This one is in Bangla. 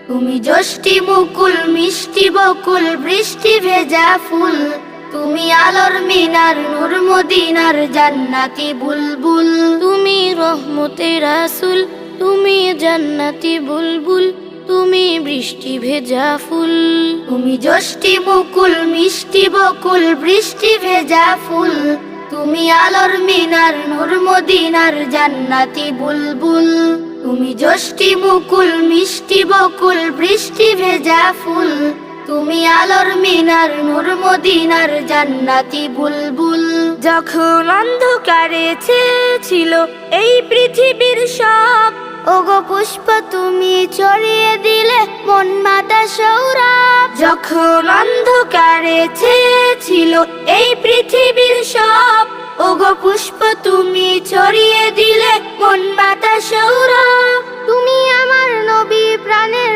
তুমি যষ্টি মুকুল মিষ্টি বকুল বৃষ্টি ভেজা ফুল, তুমি আলোর মিনার নূর মদিনার জান্নাতি বুলবুল। তুমি রহমতে রাসূল, তুমি জান্নাতি বুলবুল, তুমি বৃষ্টি ভেজা ফুল। তুমি যষ্টি মুকুল মিষ্টি বকুল বৃষ্টি ভেজা ফুল, তুমি আলোর মিনার নূর মদিনার জান্নাতি বুলবুল। তুমি যষ্টি মুকুল মিষ্টি বকুল বৃষ্টি ভেজা ফুল, তুমি আলোর মিনার নূর মদিনার জান্নাতি বুলবুল। যখন অন্ধকারে ছিল এই পৃথিবীর সব, ওগো পুষ্প তুমি ছড়িয়ে দিলে মন মাতা সৌরভ। যখন অন্ধকারে ছিল এই পৃথিবীর সব, ওগো পুষ্প তুমি ছড়িয়ে দিলে মন মাতা সৌরভ। তুমি আমার নবী প্রাণের